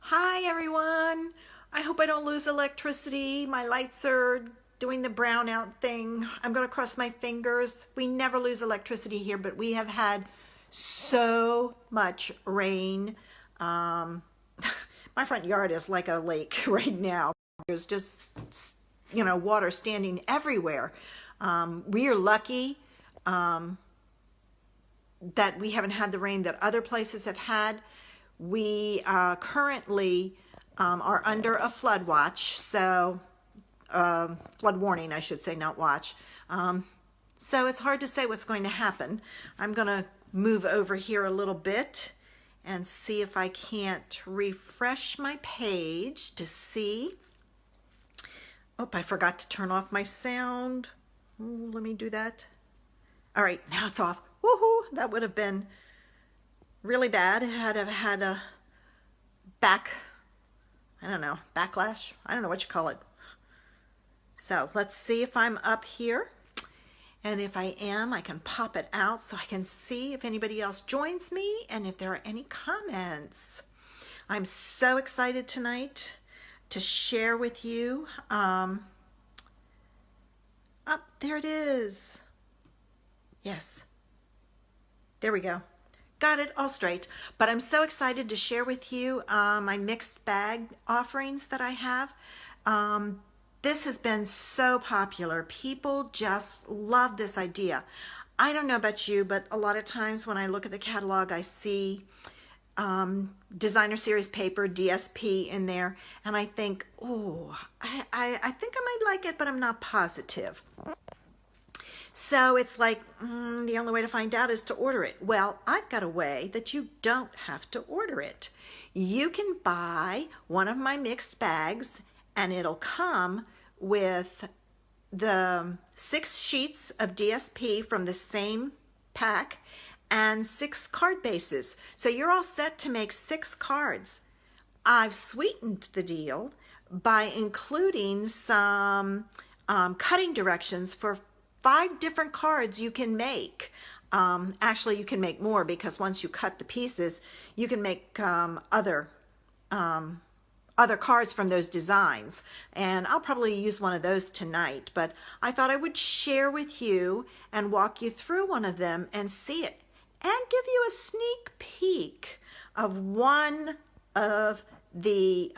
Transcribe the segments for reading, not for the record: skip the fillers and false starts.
Hi everyone. I hope I don't lose electricity. My lights are doing the brownout thing. I'm going to cross my fingers. We never lose electricity here, but we have had so much rain. Um, my front yard is like a lake right now. There's just, water standing everywhere. We are lucky that we haven't had the rain that other places have had. We currently are under a flood watch, so flood warning, I should say, not watch. So it's hard to say what's going to happen. I'm going to move over here a little bit and see if I can't refresh my page to see. Oh, I forgot to turn off my sound. Ooh, let me do that. All right, now it's off. Woohoo! That would have been really bad. It had had a backlash. I don't know what you call it. So let's see if I'm up here. And if I am, I can pop it out so I can see if anybody else joins me and if there are any comments. I'm so excited tonight to share with you. There it is. Yes. There we go. Got it all straight. But I'm so excited to share with you my mixed bag offerings that I have. This has been so popular. People just love this idea. I don't know about you, but a lot of times when I look at the catalog, I see designer series paper, DSP in there, and I think, oh, I think I might like it, but I'm not positive. So it's like, the only way to find out is to order it. Well, I've got a way that you don't have to order it. You can buy one of my mixed bags and it'll come with the 6 sheets of DSP from the same pack and 6 card bases. So you're all set to make 6 cards. I've sweetened the deal by including some cutting directions for 5 different cards you can make. Actually, you can make more because once you cut the pieces, you can make other cards from those designs. And I'll probably use one of those tonight, but I thought I would share with you and walk you through one of them and see it and give you a sneak peek of one of the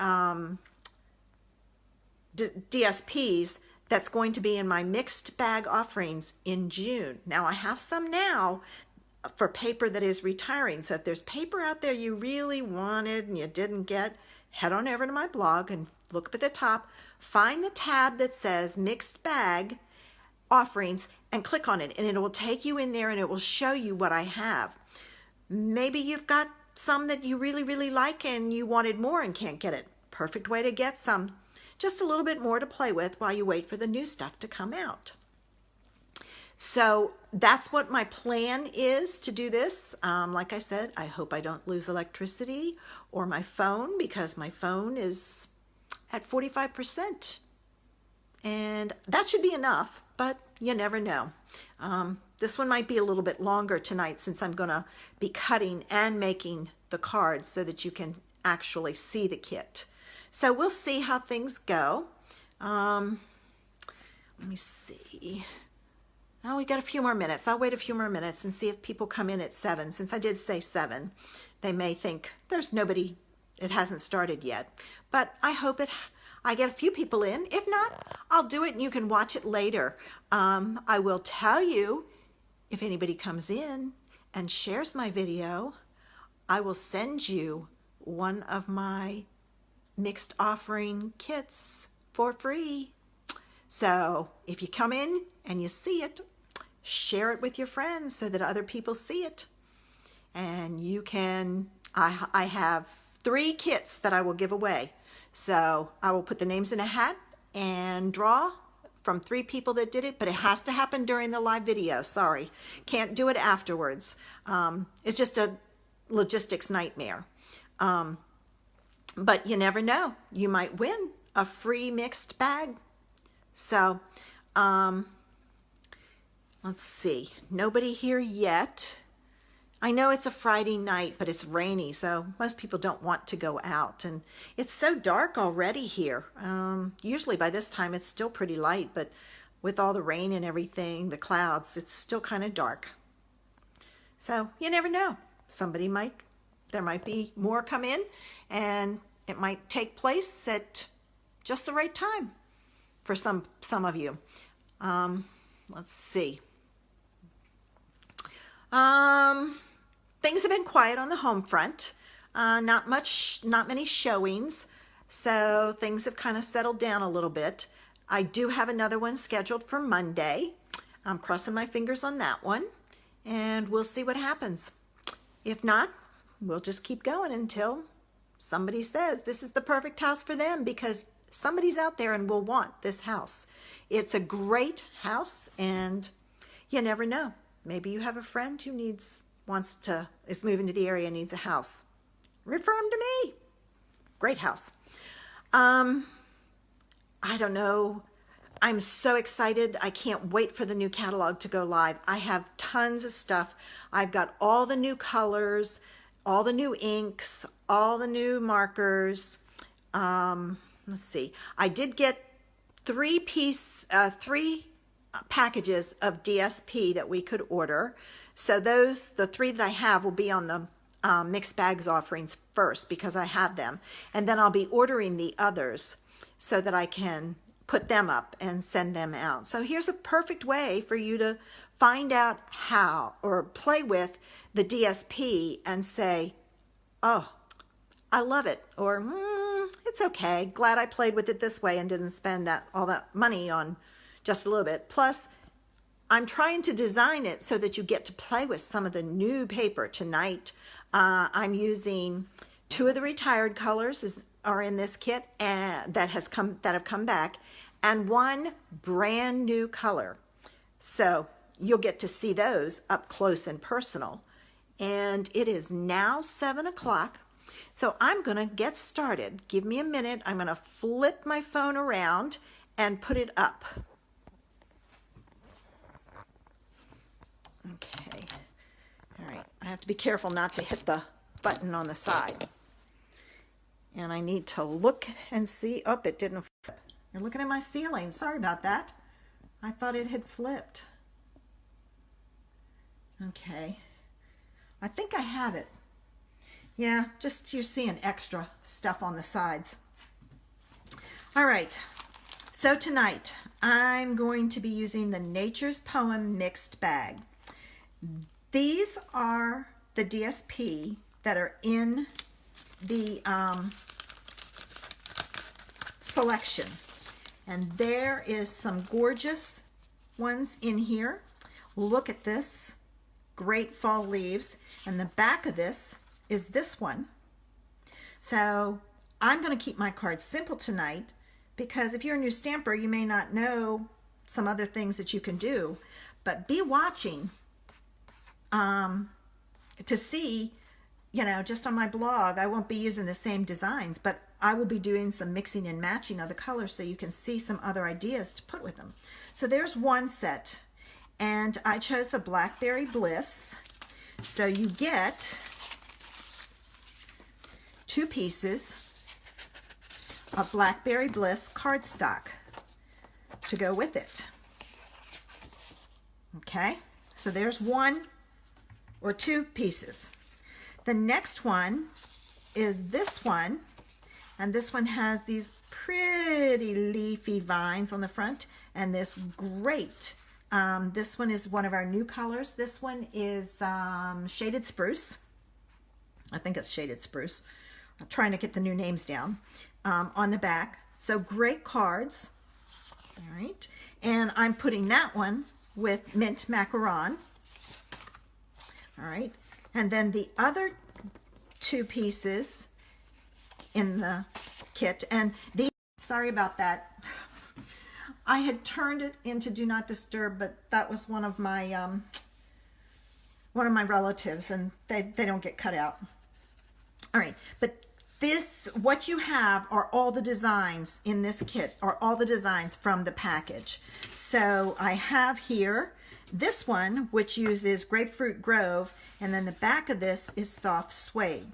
DSPs that's going to be in my mixed bag offerings in June. Now I have some now for paper that is retiring. So if there's paper out there you really wanted and you didn't get, head on over to my blog and look up at the top, find the tab that says mixed bag offerings and click on it, and it will take you in there and it will show you what I have. Maybe you've got some that you really, really like and you wanted more and can't get it. Perfect way to get some. Just a little bit more to play with while you wait for the new stuff to come out. So that's what my plan is to do this. Like I said, I hope I don't lose electricity or my phone because my phone is at 45%. And that should be enough, but you never know. This one might be a little bit longer tonight since I'm going to be cutting and making the cards so that you can actually see the kit. So we'll see how things go. Let me see. Oh, we got a few more minutes. I'll wait a few more minutes and see if people come in at 7. Since I did say 7, they may think there's nobody, it hasn't started yet. But I hope I get a few people in. If not, I'll do it and you can watch it later. I will tell you if anybody comes in and shares my video, I will send you one of my mixed offering kits for free. So if you come in and you see it, share it with your friends so that other people see it. And you can, I have 3 kits that I will give away. So I will put the names in a hat and draw from 3 people that did it, but it has to happen during the live video. Sorry, can't do it afterwards. It's just a logistics nightmare. But you never know. You might win a free mixed bag. So, let's see. Nobody here yet. I know it's a Friday night, but it's rainy, so most people don't want to go out. And it's so dark already here. Usually by this time it's still pretty light, but with all the rain and everything, the clouds, it's still kind of dark. So you never know. There might be more come in, and it might take place at just the right time for some of you. Let's see. Things have been quiet on the home front. Not many showings, so things have kind of settled down a little bit. I do have another one scheduled for Monday. I'm crossing my fingers on that one, and we'll see what happens. If not, we'll just keep going until somebody says this is the perfect house for them, because somebody's out there and will want this house. It's a great house, and you never know. Maybe you have a friend who is moving to the area and needs a house. Refer them to me. Great house. I don't know. I'm so excited. I can't wait for the new catalog to go live. I have tons of stuff. I've got all the new colors, all the new inks, all the new markers. Let's see. I did get three packages of DSP that we could order. So the three that I have will be on the mixed bags offerings first, because I have them. And then I'll be ordering the others so that I can put them up and send them out. So here's a perfect way for you to find out how, or play with the DSP and say, oh, I love it, or it's okay, glad I played with it this way and didn't spend all that money on just a little bit. Plus, I'm trying to design it so that you get to play with some of the new paper. Tonight, I'm using 2 of the retired colors are in this kit that have come back, and 1 brand new color. So you'll get to see those up close and personal. And it is now 7 o'clock. So I'm going to get started. Give me a minute. I'm going to flip my phone around and put it up. Okay. All right. I have to be careful not to hit the button on the side. And I need to look and see. Oh, it didn't flip. You're looking at my ceiling. Sorry about that. I thought it had flipped. Okay. I think I have it. Yeah, just you're seeing extra stuff on the sides. All right. So tonight, I'm going to be using the Nature's Poem mixed bag. These are the DSP that are in the selection. And there is some gorgeous ones in here. Look at this. Great fall leaves. And the back of this is this one. So I'm going to keep my cards simple tonight, because if you're a new stamper, you may not know some other things that you can do. But be watching to see, just on my blog, I won't be using the same designs, but I will be doing some mixing and matching of the colors so you can see some other ideas to put with them. So there's one set, and I chose the Blackberry Bliss. So you get 2 pieces of Blackberry Bliss cardstock to go with it. Okay, so there's 1 or 2 pieces. The next one is this one, and this one has these pretty leafy vines on the front, and this great, this one is one of our new colors. This one is Shaded Spruce. I think it's Shaded Spruce. I'm trying to get the new names down on the back. So great cards. All right. And I'm putting that one with Mint Macaron. All right. And then the other 2 pieces in the kit. And sorry about that. I had turned it into Do Not Disturb, but that was one of my relatives, and they don't get cut out. All right. But what you have are all the designs in this kit, are all the designs from the package. So I have here This one, which uses Grapefruit Grove, and then the back of this is soft suede.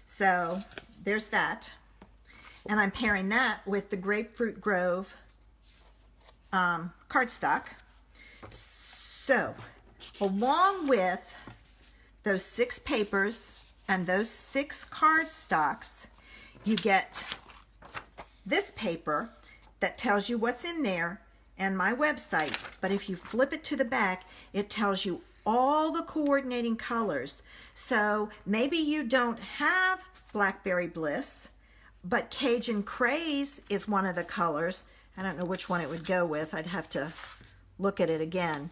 So there's that. And I'm pairing that with the Grapefruit Grove cardstock. So along with those 6 papers and those 6 cardstocks, you get this paper that tells you what's in there and my website. But if you flip it to the back, it tells you all the coordinating colors. So maybe you don't have Blackberry Bliss, but Cajun Craze is one of the colors. I don't know which one it would go with. I'd have to look at it again.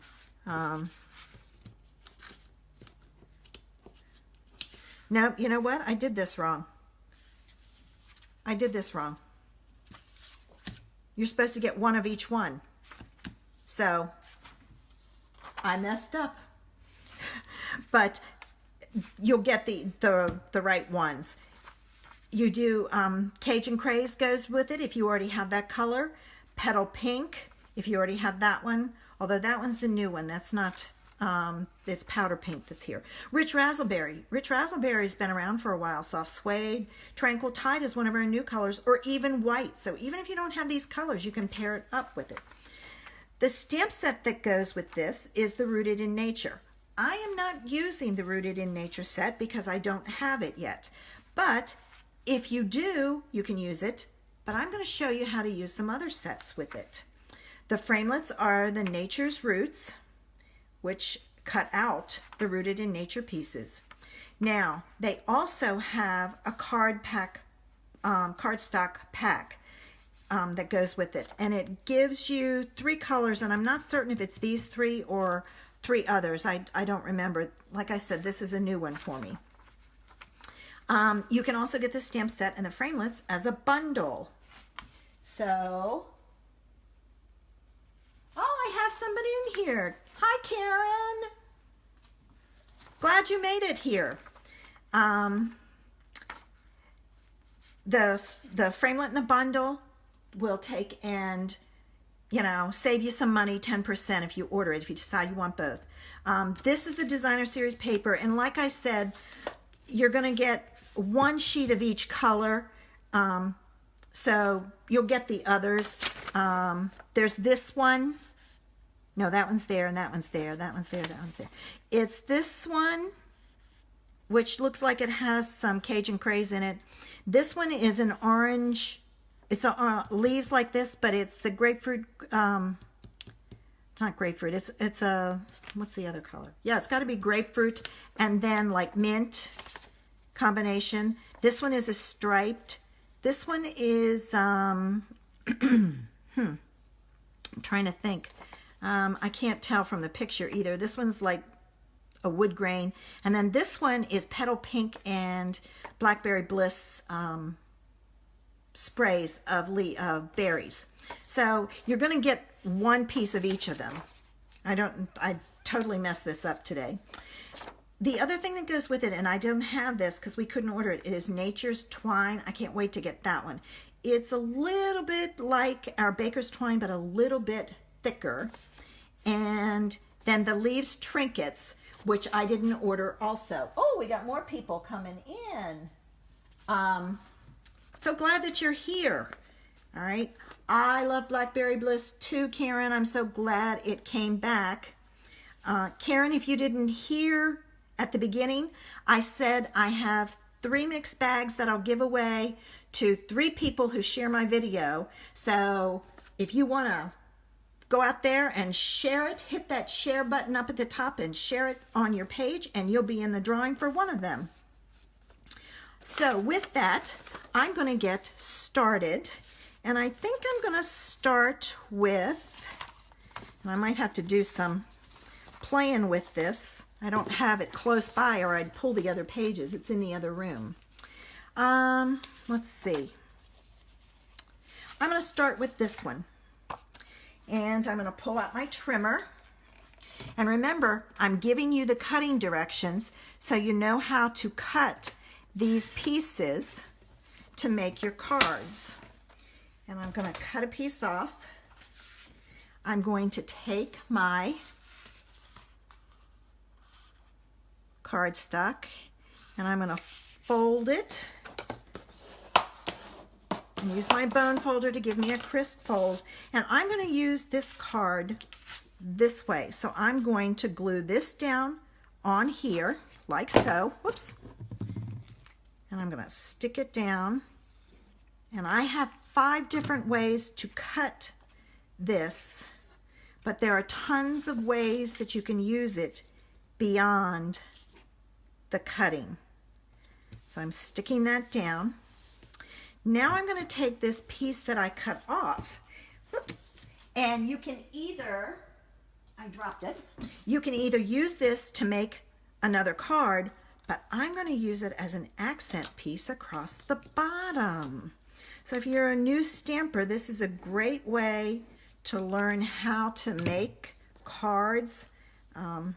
Nope, you know what? I did this wrong. I did this wrong. You're supposed to get one of each one. So I messed up. But you'll get the right ones. You do Cajun Craze goes with it if you already have that color. Petal Pink if you already have that one. Although that one's the new one. That's not, it's Powder Pink that's here. Rich Razzleberry. Rich Razzleberry's been around for a while. Soft Suede. Tranquil Tide is one of our new colors. Or even white. So even if you don't have these colors, you can pair it up with it. The stamp set that goes with this is the Rooted in Nature. I am not using the Rooted in Nature set because I don't have it yet. But if you do, you can use it. But I'm going to show you how to use some other sets with it. The framelits are the Nature's Roots, which cut out the Rooted in Nature pieces. Now, they also have a cardstock pack that goes with it. And it gives you 3 colors, and I'm not certain if it's these 3 or 3 others. I don't remember. Like I said, this is a new one for me. You can also get the stamp set and the framelits as a bundle. So, oh, I have somebody in here. Hi, Karen. Glad you made it here. The framelit and the bundle will take and, you know, save you some money, 10% if you order it, if you decide you want both. This is the Designer Series paper, and like I said, you're going to get 1 sheet of each color, so you'll get the others. There's this one. No, that one's there, and that one's there, that one's there, that one's there. It's this one, which looks like it has some Cajun Craze in it. This one is an orange. It's leaves like this, but it's the grapefruit. It's not grapefruit. It's a, what's the other color? Yeah, it's got to be grapefruit and then like mint combination. This one is a striped. This one is I'm trying to think. I can't tell from the picture either. This one's like a wood grain, and then this one is Petal Pink and Blackberry Bliss sprays of berries. So you're going to get 1 piece of each of them. I totally messed this up today. The other thing that goes with it, and I don't have this because we couldn't order it, is Nature's Twine. I can't wait to get that one. It's a little bit like our Baker's Twine, but a little bit thicker. And then the Leaves Trinkets, which I didn't order also. Oh, we got more people coming in. So glad that you're here. All right. I love Blackberry Bliss too, Karen. I'm so glad it came back. Karen, if you didn't hear at the beginning, I said I have 3 mixed bags that I'll give away to 3 people who share my video. So if you want to go out there and share it, hit that share button up at the top and share it on your page, and you'll be in the drawing for one of them. So with that, I'm going to get started. And I think I'm going to start with, and I might have to do some playing with this. I don't have it close by or I'd pull the other pages. It's in the other room. Let's see. I'm going to start with this one. And I'm going to pull out my trimmer. And remember, I'm giving you the cutting directions so you know how to cut these pieces to make your cards. And I'm going to cut a piece off. I'm going to take my cardstock, and I'm going to fold it and use my bone folder to give me a crisp fold. And I'm going to use this card this way. So I'm going to glue this down on here like so. Whoops. And I'm going to stick it down. And I have 5 different ways to cut this, but there are tons of ways that you can use it beyond the cutting. So I'm sticking that down. Now I'm going to take this piece that I cut off, and you can either, I dropped it, you can either use this to make another card, but I'm going to use it as an accent piece across the bottom. So if you're a new stamper, this is a great way to learn how to make cards. Got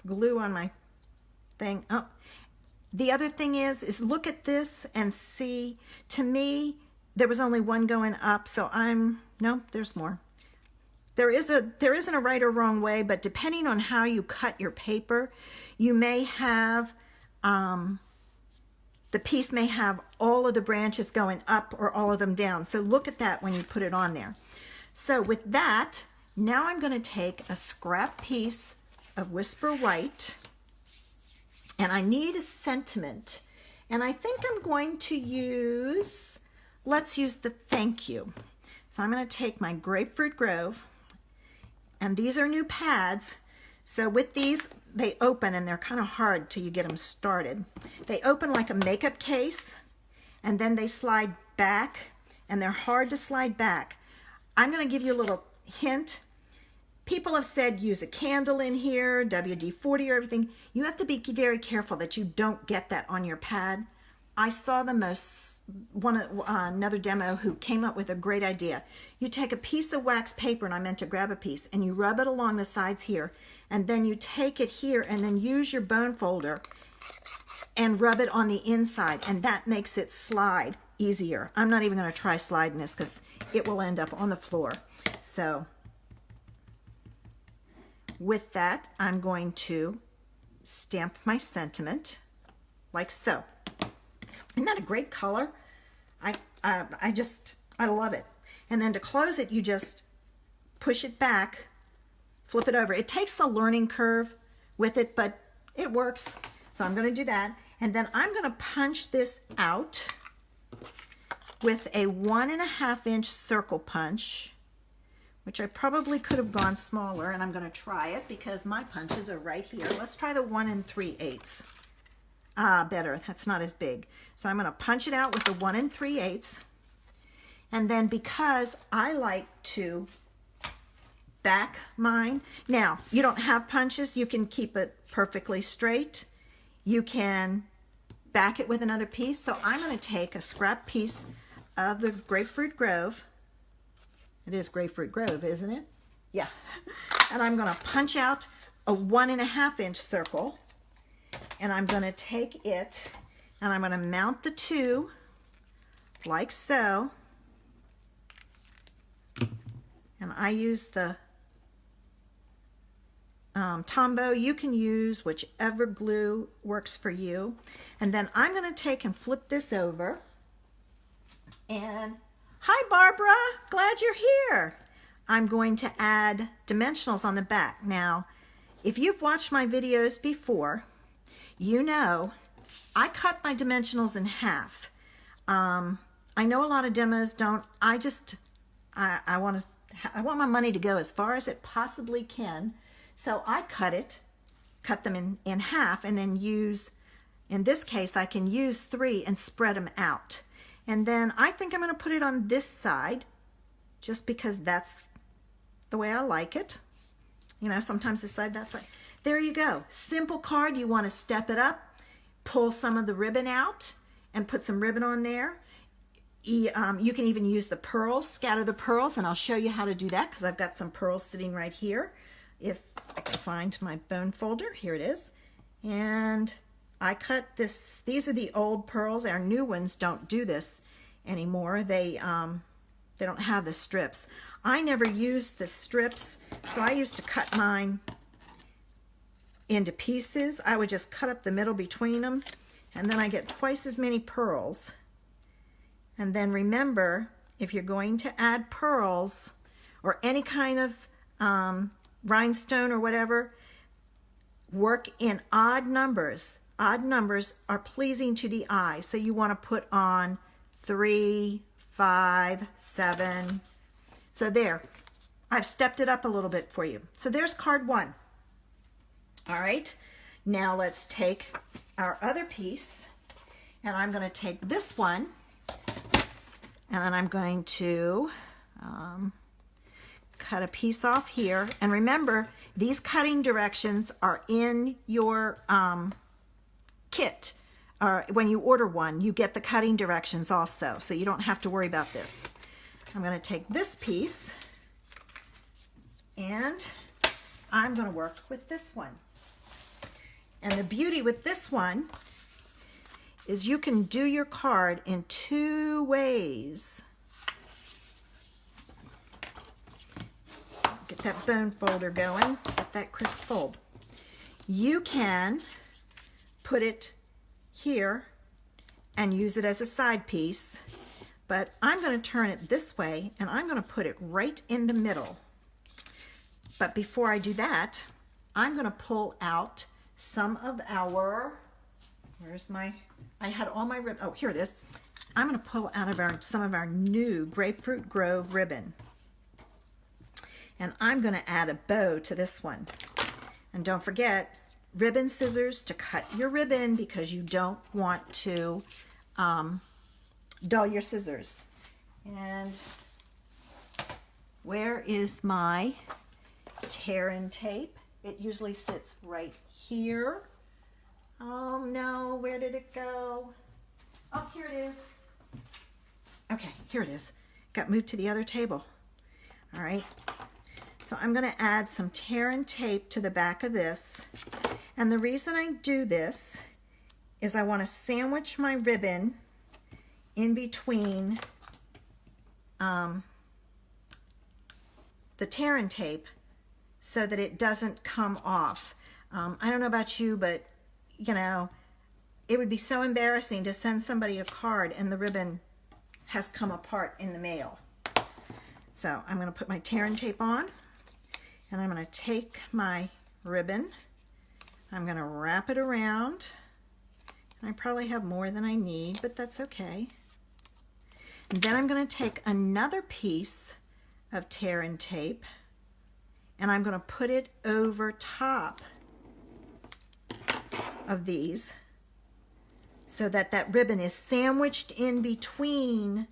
glue on my thing. Oh, the other thing is look at this and see. To me, there was only one going up, so no, there's more. There isn't a right or wrong way, but depending on how you cut your paper, you may have, the piece may have all of the branches going up or all of them down. So look at that when you put it on there. So with that, now I'm going to take a scrap piece of Whisper White, and I need a sentiment. And I think I'm going to use, let's use the thank you. So I'm going to take my Grapefruit Grove, and these are new pads. So with these, they open, and they're kind of hard till you get them started. They open like a makeup case, and then they slide back, and they're hard to slide back. I'm going to give you a little hint. People have said use a candle in here, WD-40 or everything. You have to be very careful that you don't get that on your pad. I saw another demo who came up with a great idea. You take a piece of wax paper, and I meant to grab a piece, and you rub it along the sides here, and then you take it here and then use your bone folder and rub it on the inside, and that makes it slide easier. I'm not even going to try sliding this because it will end up on the floor. So with that, I'm going to stamp my sentiment like so. Isn't that a great color? I love it. And then to close it, you just push it back, flip it over. It takes a learning curve with it, but it works. So I'm going to do that. And then I'm going to punch this out with a 1.5 inch circle punch, which I probably could have gone smaller, and I'm going to try it because my punches are right here. Let's try the 1 3/8. Better. That's not as big. So I'm going to punch it out with the 1 3/8. And then because I like to back mine, now you don't have punches, you can keep it perfectly straight. You can back it with another piece. So I'm going to take a scrap piece of the Grapefruit Grove. It is Grapefruit Grove, isn't it? Yeah. And I'm going to punch out a 1.5 inch circle. And I'm going to take it and I'm going to mount the two like so. And I use the Tombow. You can use whichever glue works for you. And then I'm going to take and flip this over. And hi, Barbara. Glad you're here. I'm going to add dimensionals on the back. Now, if you've watched my videos before, you know I cut my dimensionals in half. I know a lot of demos don't. I want my money to go as far as it possibly can. So I cut them in half, and then use, in this case, I can use 3 and spread them out. And then I think I'm going to put it on this side just because that's the way I like it. You know, sometimes this side, that side. There you go. Simple card. You want to step it up, pull some of the ribbon out and put some ribbon on there. You can even use the pearls, scatter the pearls, and I'll show you how to do that because I've got some pearls sitting right here. If I can find my bone folder, here it is. And I cut this. These are the old pearls. Our new ones don't do this anymore. They don't have the strips. I never used the strips, so I used to cut mine into pieces, I would just cut up the middle between them, and then I get twice as many pearls. And then remember, if you're going to add pearls or any kind of rhinestone or whatever, work in odd numbers. Odd numbers are pleasing to the eye, so you want to put on 3, 5, 7. So there, I've stepped it up a little bit for you. So there's card 1. All right, now let's take our other piece, and I'm going to take this one, and then I'm going to cut a piece off here. And remember, these cutting directions are in your kit. When you order one, you get the cutting directions also, so you don't have to worry about this. I'm going to take this piece, and I'm going to work with this one. And the beauty with this one is you can do your card in 2 ways. Get that bone folder going, get that crisp fold. You can put it here and use it as a side piece, but I'm going to turn it this way and I'm going to put it right in the middle. But before I do that, I'm going to pull out some of our, I had all my ribbon, oh, here it is. I'm going to pull out of some of our new Grapefruit Grove ribbon. And I'm going to add a bow to this one. And don't forget, ribbon scissors to cut your ribbon because you don't want to dull your scissors. And where is my tear and tape? It usually sits right here. Oh no, where did it go? Oh, here it is. Okay, here it is. Got moved to the other table. All right. So I'm going to add some tear and tape to the back of this. And the reason I do this is I want to sandwich my ribbon in between the tear and tape so that it doesn't come off. I don't know about you, but you know, it would be so embarrassing to send somebody a card and the ribbon has come apart in the mail. So I'm going to put my tear and tape on, and I'm going to take my ribbon. I'm going to wrap it around. I probably have more than I need, but that's okay. And then I'm going to take another piece of tear and tape, and I'm going to put it over top of these so that that ribbon is sandwiched in between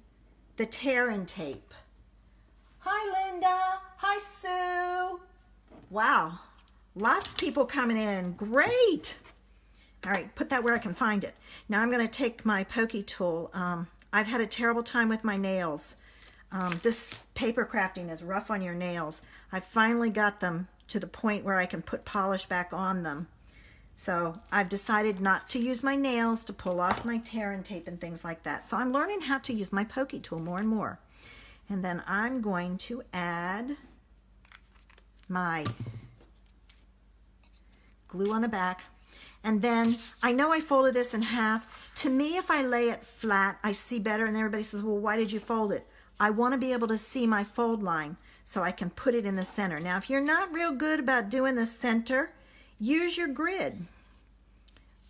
the tear and tape. Hi, Linda. Hi, Sue. Wow, lots of people coming in. Great. All right, put that where I can find it. Now I'm going to take my pokey tool. I've had a terrible time with my nails. This paper crafting is rough on your nails. I finally got them to the point where I can put polish back on them. So I've decided not to use my nails to pull off my tear and tape and things like that. So I'm learning how to use my pokey tool more and more. And then I'm going to add my glue on the back. And then I know I folded this in half. To me, if I lay it flat, I see better. And everybody says, well, why did you fold it? I want to be able to see my fold line so I can put it in the center. Now, if you're not real good about doing the center, use your grid.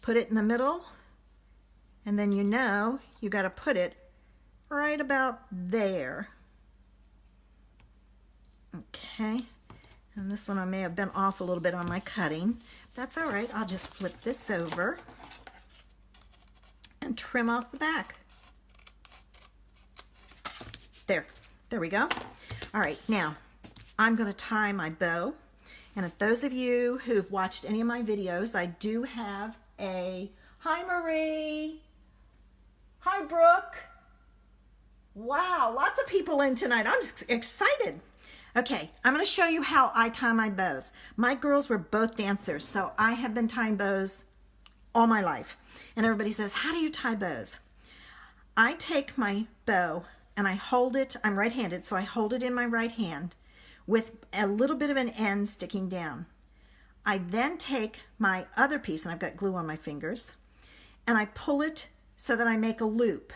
Put it in the middle, and then you know you got to put it right about there. Okay, and this one I may have been off a little bit on my cutting. That's all right. I'll just flip this over and trim off the back. There we go. All right, now I'm going to tie my bow. And if those of you who've watched any of my videos, I do have a, hi Marie, hi Brooke. Wow, lots of people in tonight. I'm just excited. Okay, I'm going to show you how I tie my bows. My girls were both dancers, so I have been tying bows all my life. And everybody says, how do you tie bows? I take my bow and I hold it, I'm right-handed, so I hold it in my right hand with a little bit of an end sticking down. I then take my other piece, and I've got glue on my fingers, and I pull it so that I make a loop.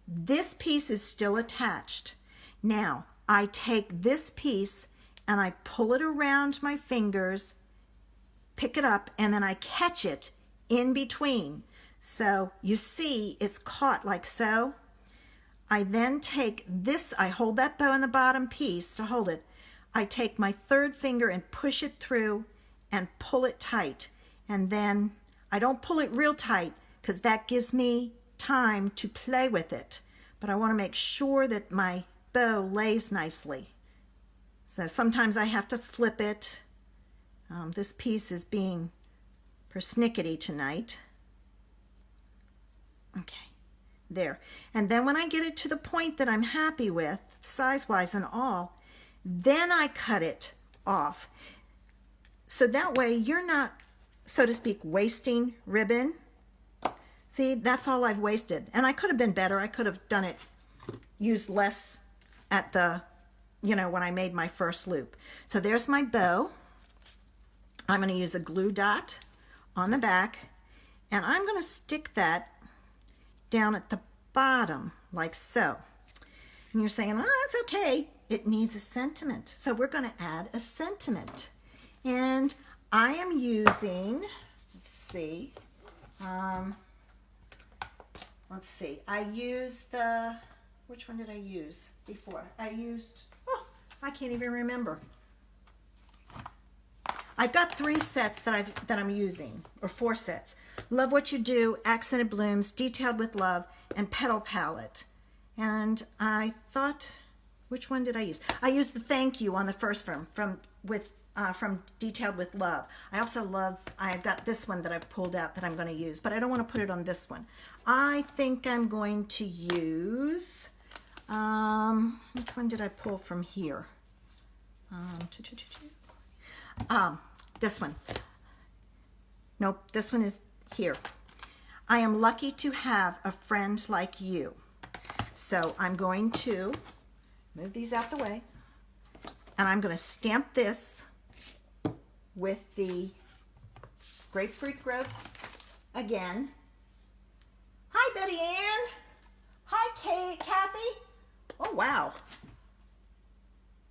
This piece is still attached. Now, I take this piece and I pull it around my fingers, pick it up, and then I catch it in between. So you see it's caught like so. I then take this, I hold that bow in the bottom piece to hold it. I take my third finger and push it through and pull it tight. And then I don't pull it real tight because that gives me time to play with it. But I want to make sure that my bow lays nicely. So sometimes I have to flip it. This piece is being persnickety tonight. Okay, there. And then when I get it to the point that I'm happy with, size-wise and all, then I cut it off. So that way you're not, so to speak, wasting ribbon. See, that's all I've wasted. And I could have been better. I could have done it, used less at the, when I made my first loop. So there's my bow. I'm going to use a glue dot on the back, and I'm going to stick that down at the bottom like so. And you're saying, oh, that's okay. It needs a sentiment. So we're going to add a sentiment. And I am using, let's see, I used which one did I use before? I can't even remember. I've got 3 sets that I'm using, or 4 sets. Love What You Do, Accented Blooms, Detailed with Love, and Petal Palette. And I thought, which one did I use? I used the Thank You on the first from Detailed with Love. I also I've got this one that I've pulled out that I'm going to use, but I don't want to put it on this one. I think I'm going to use, which one did I pull from here? This one. Nope, this one is here. I am lucky to have a friend like you. So I'm going to move these out the way, and I'm going to stamp this with the Grapefruit Grove again. Hi, Betty Ann. Hi, Kathy. Oh, wow.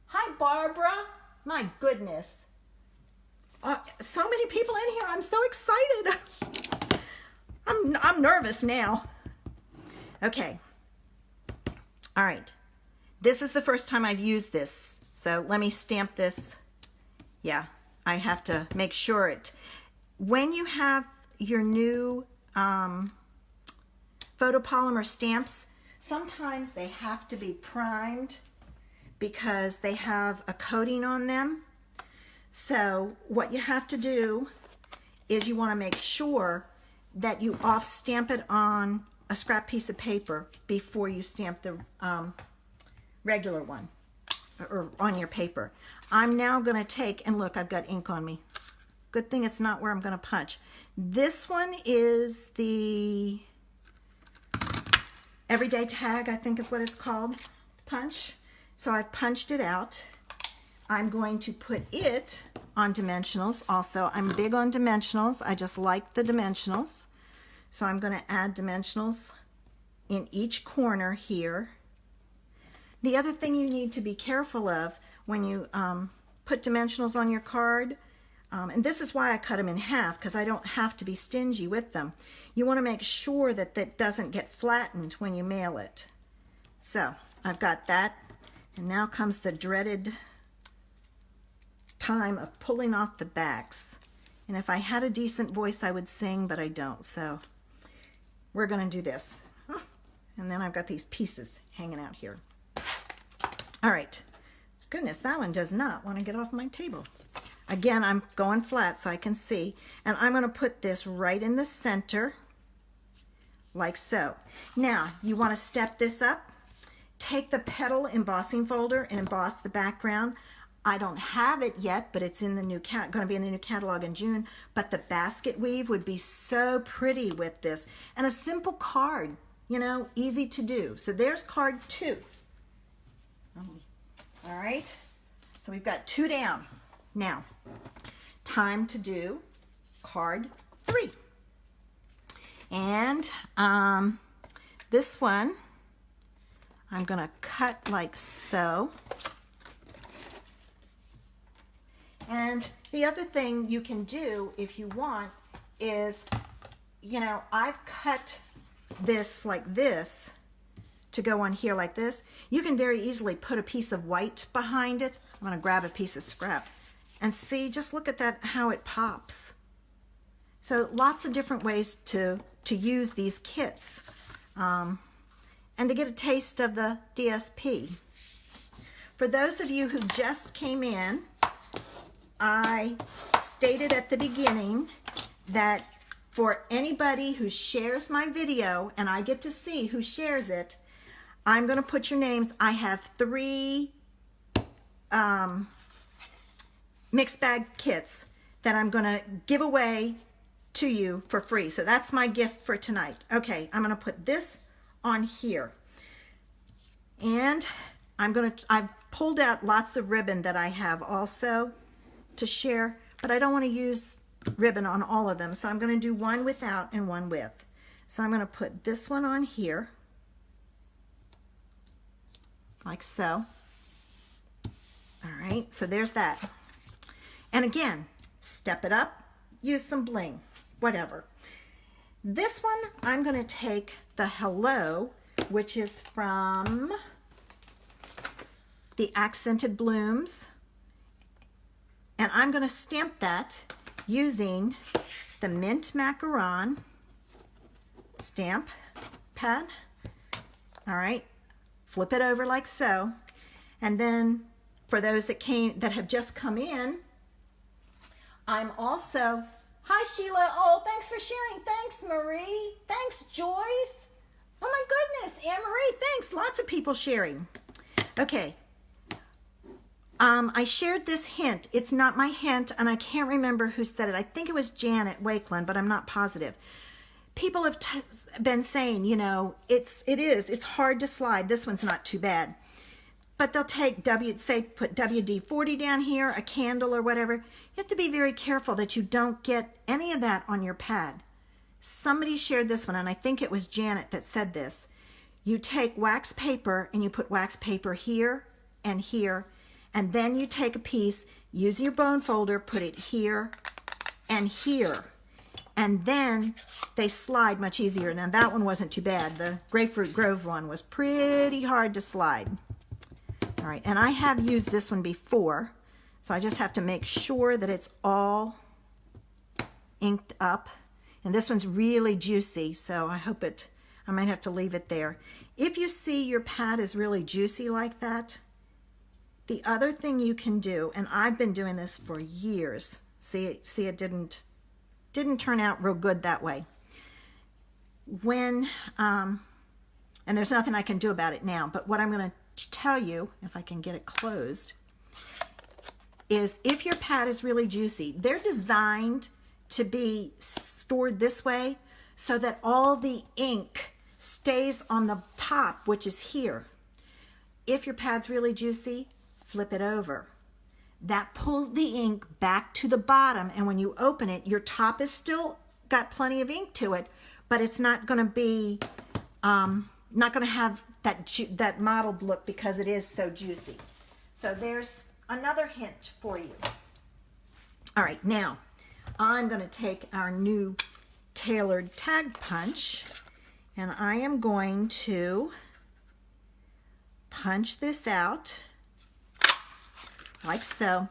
Hi, Barbara. My goodness. So many people in here. I'm so excited. I'm nervous now. Okay. All right. This is the first time I've used this. So let me stamp this. Yeah, I have to make sure it. When you have your new photopolymer stamps, sometimes they have to be primed because they have a coating on them. So what you have to do is you want to make sure that you off-stamp it on a scrap piece of paper before you stamp the regular one or on your paper. I'm now going to take, and look, I've got ink on me. Good thing it's not where I'm going to punch. This one is the Everyday Tag, I think is what it's called, punch. So I've punched it out. I'm going to put it on dimensionals also. I'm big on dimensionals. I just like the dimensionals. So I'm going to add dimensionals in each corner here. The other thing you need to be careful of when you put dimensionals on your card, and this is why I cut them in half, because I don't have to be stingy with them. You want to make sure that that doesn't get flattened when you mail it. So I've got that, and now comes the dreaded time of pulling off the backs. And if I had a decent voice, I would sing, but I don't. So we're going to do this. Oh, and then I've got these pieces hanging out here. All right. Goodness, that one does not want to get off my table. Again, I'm going flat so I can see. And I'm going to put this right in the center, like so. Now, you want to step this up. Take the petal embossing folder and emboss the background. I don't have it yet, but it's in the new going to be in the new catalog in June. But the basket weave would be so pretty with this, and a simple card, easy to do. So there's card 2. All right. So we've got 2 down. Now, time to do card 3. And this one, I'm going to cut like so. And the other thing you can do if you want is, you know, I've cut this like this to go on here like this. You can very easily put a piece of white behind it. I'm going to grab a piece of scrap and see, just look at that, how it pops. So lots of different ways to use these kits. And to get a taste of the DSP. For those of you who just came in, I stated at the beginning that for anybody who shares my video, and I get to see who shares it, I'm going to put your names. I have 3 mixed bag kits that I'm going to give away to you for free. So that's my gift for tonight. Okay, I'm going to put this on here, and I've pulled out lots of ribbon that I have also to share, but I don't want to use ribbon on all of them, so I'm going to do one without and one with. So I'm going to put this one on here like so. All right, so there's that. And again, step it up, use some bling, whatever. This one, I'm going to take the Hello, which is from the Accented Blooms, and I'm going to stamp that using the Mint Macaron stamp pad. All right, flip it over like so, and then for those that have just come in, I'm also, hi Sheila, oh thanks for sharing, thanks Marie, thanks Joyce, oh my goodness, Anne-Marie, thanks, lots of people sharing. Okay, I shared this hint, it's not my hint, and I can't remember who said it, I think it was Janet Wakeland, but I'm not positive. People have been saying, you know, it's hard to slide, this one's not too bad. But they'll take put WD-40 down here, a candle or whatever. You have to be very careful that you don't get any of that on your pad. Somebody shared this one, and I think it was Janet that said this. You take wax paper and you put wax paper here, and then you take a piece, use your bone folder, put it here and here. And then they slide much easier. Now that one wasn't too bad. The Grapefruit Grove one was pretty hard to slide. All right, and I have used this one before, so I just have to make sure that it's all inked up. And this one's really juicy, so I might have to leave it there. If you see your pad is really juicy like that, the other thing you can do, and I've been doing this for years, see it didn't turn out real good that way. And there's nothing I can do about it now, but what I'm going to tell you, if I can get it closed, is if your pad is really juicy, they're designed to be stored this way so that all the ink stays on the top, which is here. If your pad's really juicy, flip it over. That pulls the ink back to the bottom, and when you open it, your top is still got plenty of ink to it, but it's not going to be not going to have that mottled look because it is so juicy. So there's another hint for you. All right, now I'm going to take our new tailored tag punch, and I am going to punch this out like so.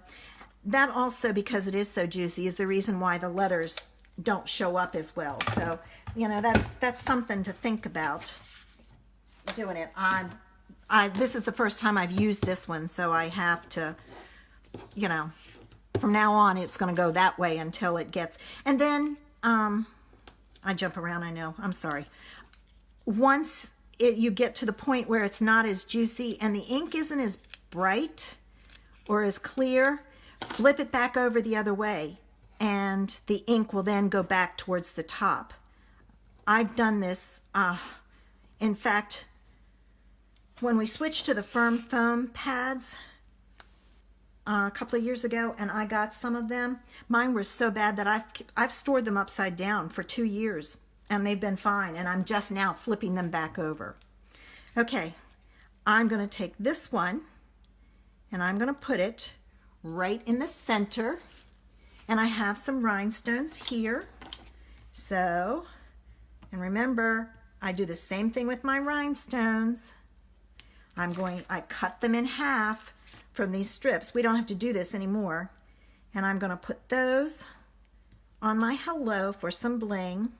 That also, because it is so juicy, is the reason why the letters don't show up as well. So, you know, that's something to think about doing it. This is the first time I've used this one, so I have to, you know, from now on it's going to go that way until it gets, and then I jump around, I know, I'm sorry. Once you get to the point where it's not as juicy and the ink isn't as bright or as clear, flip it back over the other way, and the ink will then go back towards the top. I've done this, in fact, when we switched to the firm foam pads, a couple of years ago, and I got some of them. Mine were so bad that I've stored them upside down for 2 years, and they've been fine, and I'm just now flipping them back over. Okay, I'm going to take this one, and I'm going to put it right in the center, and I have some rhinestones here. So, and remember, I do the same thing with my rhinestones. I cut them in half from these strips. We don't have to do this anymore. And I'm going to put those on my hello for some bling.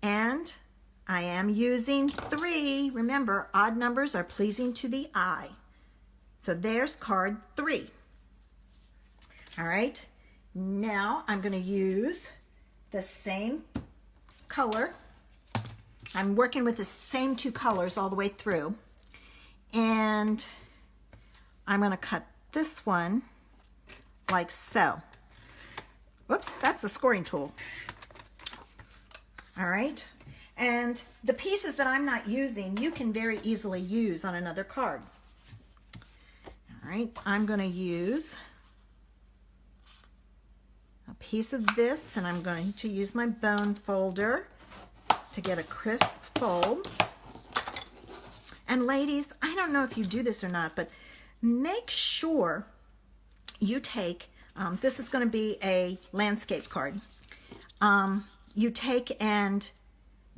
And I am using 3. Remember, odd numbers are pleasing to the eye. So there's card 3. All right, now I'm going to use the same color. I'm working with the same 2 colors all the way through. And I'm going to cut this one like so. Whoops, that's the scoring tool. All right, and the pieces that I'm not using, you can very easily use on another card. All right, I'm going to use a piece of this, and I'm going to use my bone folder to get a crisp fold. And ladies, I don't know if you do this or not, but make sure you take, this is going to be a landscape card. You take and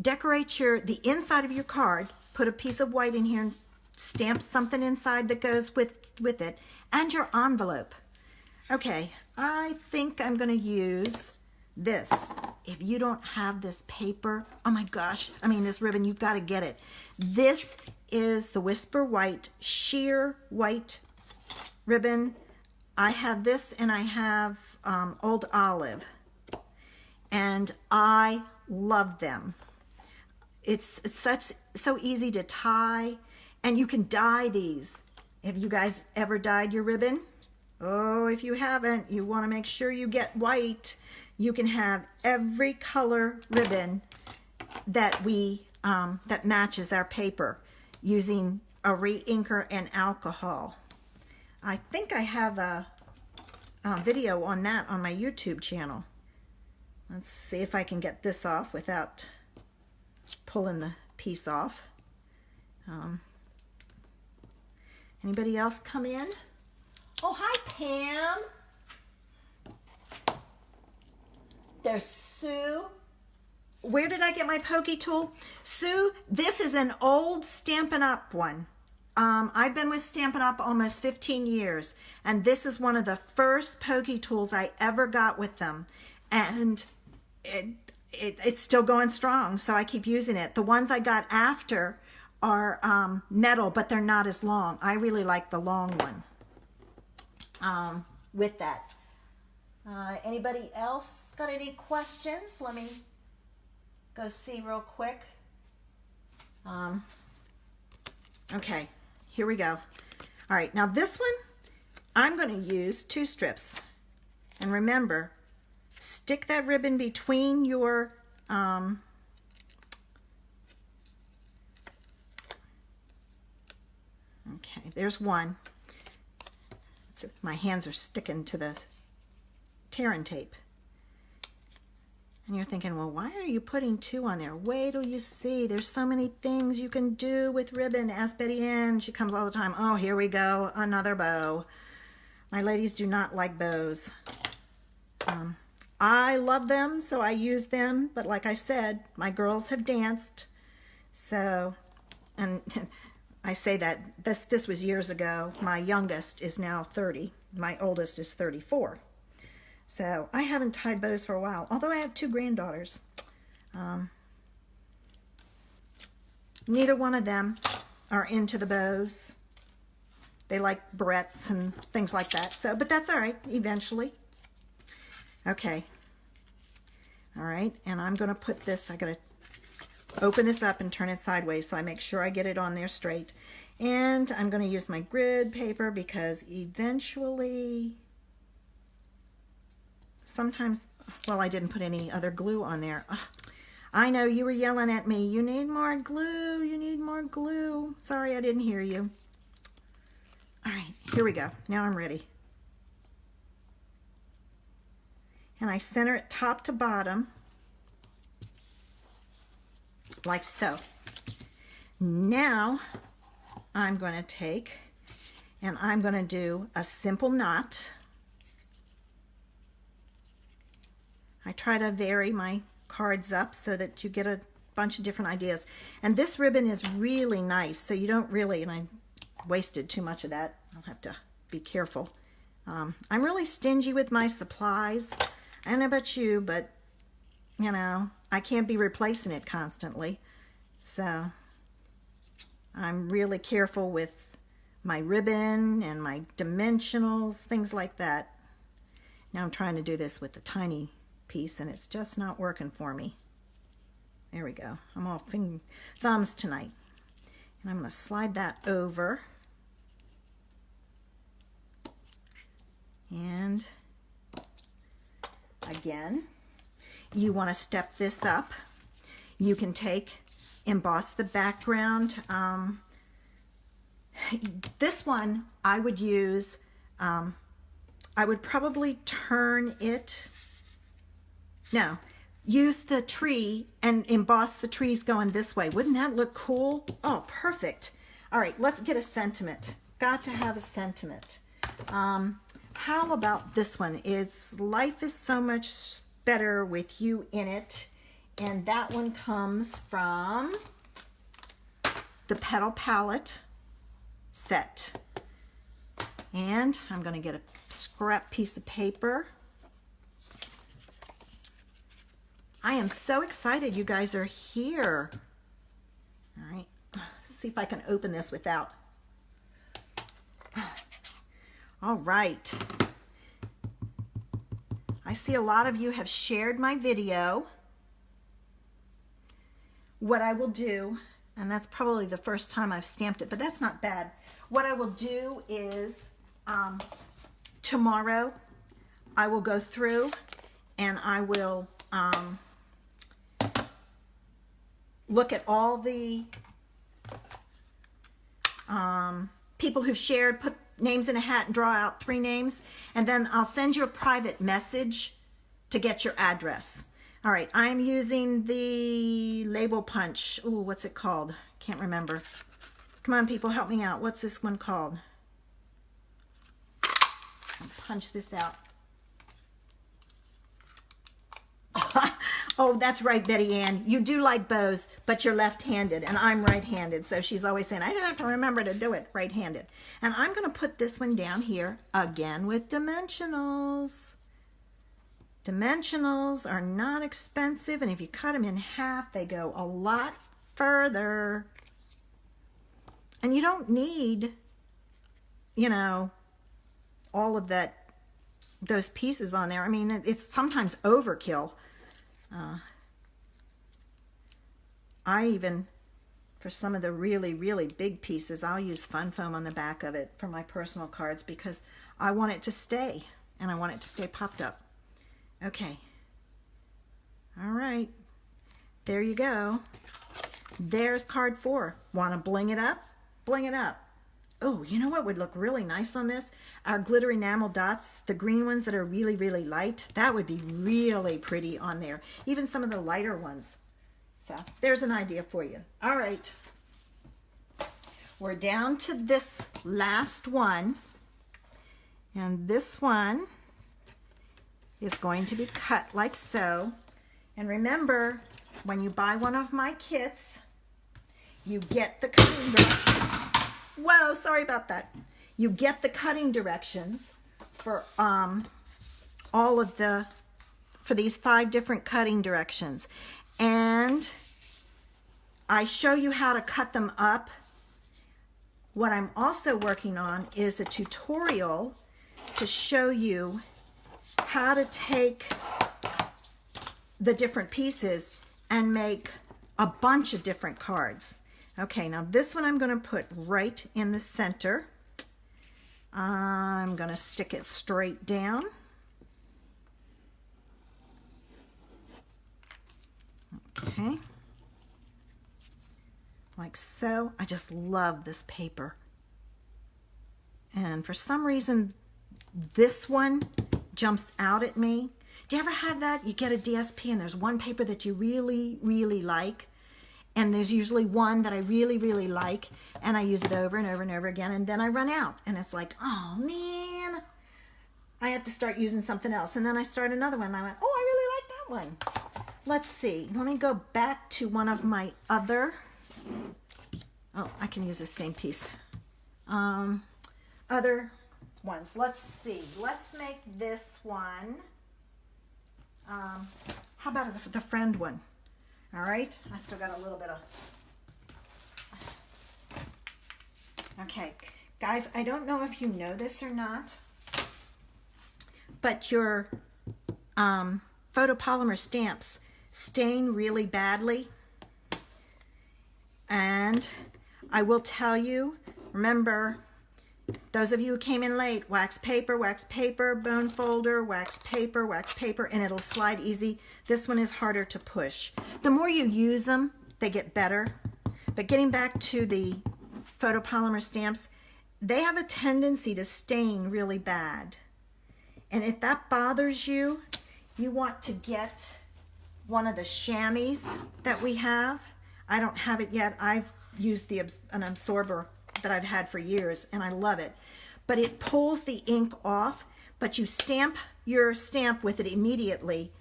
decorate the inside of your card, put a piece of white in here and stamp something inside that goes with it, and your envelope. Okay, I think I'm going to use this. If you don't have this paper, oh my gosh, I mean this ribbon, you've got to get it. This is the Whisper White sheer white ribbon. I have this, and I have Old Olive, and I love them. It's so easy to tie, and you can dye these. Have you guys ever dyed your ribbon? Oh, if you haven't, you want to make sure you get white. You can have every color ribbon that that matches our paper using a re-inker and alcohol. I think I have a video on that on my YouTube channel. Let's see if I can get this off without pulling the piece off. Anybody else come in? Oh, hi, Pam. There's Sue. Where did I get my pokey tool? Sue, this is an old Stampin' Up! One. I've been with Stampin' Up! Almost 15 years, and this is one of the first pokey tools I ever got with them. And it's still going strong, so I keep using it. The ones I got after are metal, but they're not as long. I really like the long one with that. Anybody else got any questions? Let me go see real quick. Okay, here we go. All right, now this one, I'm going to use 2 strips. And remember, stick that ribbon between your okay, there's one. My hands are sticking to the tearing tape. And you're thinking, well, why are you putting 2 on there? Wait till you see. There's so many things you can do with ribbon. Ask Betty Ann. She comes all the time. Oh, here we go. Another bow. My ladies do not like bows. I love them, so I use them. But like I said, my girls have danced. So, and I say that this was years ago. My youngest is now 30. My oldest is 34. So I haven't tied bows for a while, although I have 2 granddaughters. Neither one of them are into the bows. They like barrettes and things like that. So, but that's all right, eventually. Okay. All right, and I'm going to put this, I got to open this up and turn it sideways so I make sure I get it on there straight. And I'm going to use my grid paper because eventually, sometimes, well, I didn't put any other glue on there. Ugh, I know you were yelling at me. You need more glue. You need more glue. Sorry, I didn't hear you. All right, here we go. Now I'm ready. and I center it top to bottom, like so. Now I'm going to take and I'm going to do a simple knot. I try to vary my cards up so that you get a bunch of different ideas. And this ribbon is really nice, so you don't really, and I wasted too much of that. I'll have to be careful. I'm really stingy with my supplies. I don't know about you, but you know, I can't be replacing it constantly. So I'm really careful with my ribbon and my dimensionals, things like that. Now I'm trying to do this with the tiny piece and it's just not working for me. There we go. I'm all thumbs tonight. And I'm going to slide that over. And again, you want to step this up. You can emboss the background. This one I would use, I would probably turn it, no, use the tree and emboss the trees going this way. Wouldn't that look cool? Oh, perfect. All right, let's get a sentiment. Got to have a sentiment. How about this one? It's life is so much better with you in it. And that one comes from the Petal Palette set. And I'm going to get a scrap piece of paper. I am so excited you guys are here. All right, let's see if I can open this without. All right. I see a lot of you have shared my video. What I will do, and that's probably the first time I've stamped it, but that's not bad. What I will do is tomorrow I will go through and I will look at all the people who've shared, put names in a hat and draw out 3 names, and then I'll send you a private message to get your address. All right, I'm using the label punch. Ooh, what's it called? Can't remember. Come on, people, help me out. What's this one called? I'll punch this out. Oh, that's right, Betty Ann. You do like bows, but you're left-handed, and I'm right-handed. So she's always saying, I just have to remember to do it right-handed. And I'm going to put this one down here, again with dimensionals. Dimensionals are not expensive, and if you cut them in half, they go a lot further. And you don't need, you know, all of those pieces on there. I mean, it's sometimes overkill. I even, for some of the really, really big pieces, I'll use fun foam on the back of it for my personal cards because I want it to stay, and I want it to stay popped up. Okay. All right. There you go. There's card 4. Want to bling it up? Bling it up. Oh, you know what would look really nice on this? Our glitter enamel dots, the green ones that are really, really light. That would be really pretty on there. Even some of the lighter ones. So there's an idea for you. All right. We're down to this last one. And this one is going to be cut like so. And remember, when you buy one of my kits, you get the cutting directions. Whoa, sorry about that. You get the cutting directions for for these 5 different cutting directions. And I show you how to cut them up. What I'm also working on is a tutorial to show you how to take the different pieces and make a bunch of different cards. Okay, now this one I'm going to put right in the center. I'm going to stick it straight down. Okay. Like so. I just love this paper. And for some reason, this one jumps out at me. Do you ever have that? You get a DSP and there's one paper that you really, really like, and there's usually one that I really, really like, and I use it over and over and over again, and then I run out, and it's like, oh man, I have to start using something else. And then I start another one, and I went, oh, I really like that one. Let's see. Let me go back to one of my other, oh, I can use the same piece. Other ones. Let's see. Let's make this one. How about the friend one? All right. I still got a little bit of. Okay, guys, I don't know if you know this or not, but your photopolymer stamps stain really badly. And I will tell you, remember, those of you who came in late, wax paper, bone folder, wax paper, and it'll slide easy. This one is harder to push. The more you use them, they get better. But getting back to the photopolymer stamps, they have a tendency to stain really bad. And if that bothers you, you want to get one of the chamois that we have. I don't have it yet. I've used an absorber that I've had for years, and I love it. But it pulls the ink off, but you stamp your stamp with it immediately.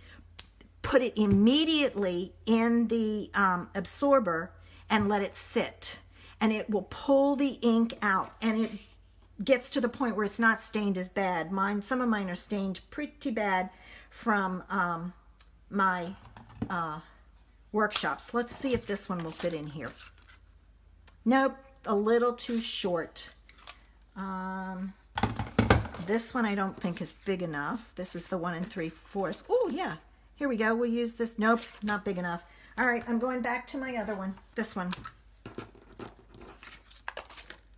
Put it immediately in the absorber and let it sit. And it will pull the ink out, and it gets to the point where it's not stained as bad. Some of mine are stained pretty bad from my workshops. Let's see if this one will fit in here. Nope, a little too short. This one I don't think is big enough. This is the 1 3/4. Oh yeah, here we go. We'll use this. Nope, not big enough. All right, I'm going back to my other one. This one.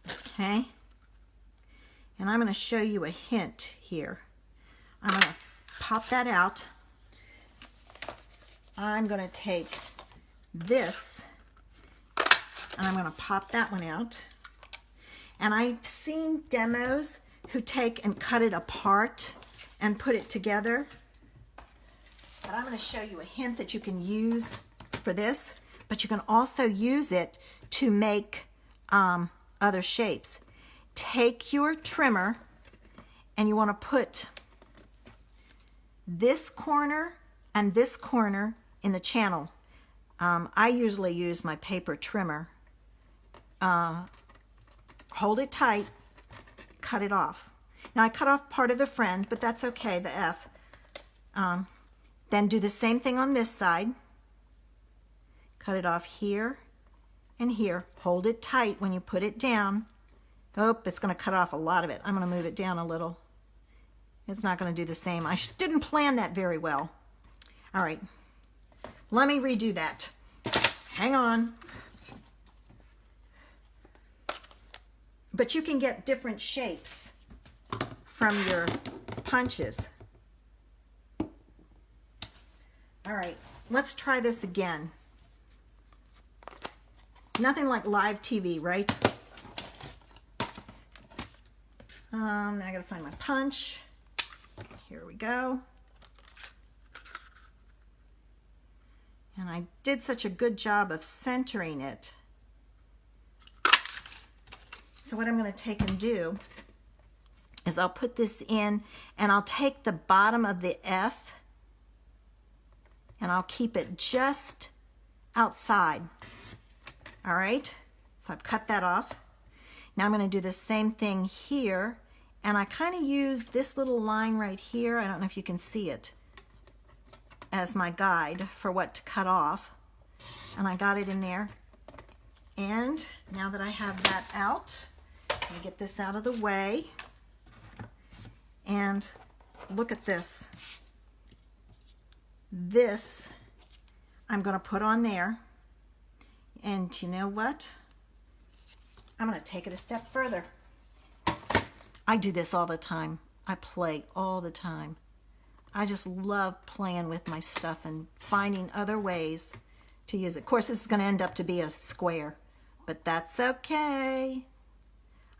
Okay. And I'm going to show you a hint here. I'm going to pop that out. I'm going to take this and I'm going to pop that one out. And I've seen demos who take and cut it apart and put it together. But I'm going to show you a hint that you can use for this, but you can also use it to make other shapes. Take your trimmer and you want to put this corner and this corner in the channel. I usually use my paper trimmer. Hold it tight, cut it off. Now I cut off part of the friend, but that's okay, the F. Then do the same thing on this side. Cut it off here and here. Hold it tight when you put it down. Oh, it's going to cut off a lot of it. I'm going to move it down a little. It's not going to do the same. I didn't plan that very well. All right, let me redo that. Hang on. But you can get different shapes from your punches. All right, let's try this again. Nothing like live TV, right? Now I gotta find my punch. Here we go. And I did such a good job of centering it. So what I'm going to take and do is I'll put this in and I'll take the bottom of the F and I'll keep it just outside. All right, so I've cut that off. Now I'm going to do the same thing here, and I kind of use this little line right here, I don't know if you can see it, as my guide for what to cut off. And I got it in there. And now that I have that out, let me get this out of the way. And look at this. This I'm going to put on there. And you know what? I'm going to take it a step further. I do this all the time. I play all the time. I just love playing with my stuff and finding other ways to use it. Of course, this is going to end up to be a square, but that's okay.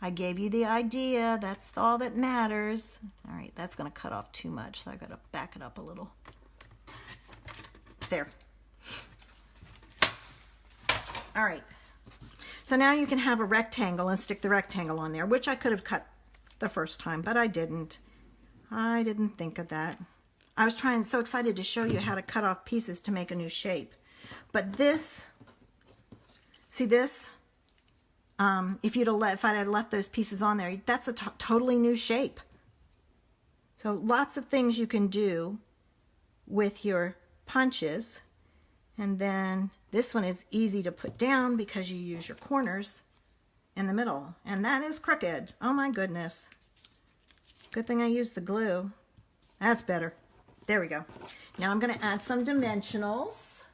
I gave you the idea. That's all that matters. All right, that's going to cut off too much, so I've got to back it up a little. There. All right. So now you can have a rectangle and stick the rectangle on there, which I could have cut the first time, but I didn't. I didn't think of that. I was so excited to show you how to cut off pieces to make a new shape. But this, see this? If I had left those pieces on there, that's a totally new shape. So lots of things you can do with your punches. And then this one is easy to put down because you use your corners in the middle. And that is crooked. Oh my goodness. Good thing I used the glue. That's better. There we go. Now I'm going to add some dimensionals.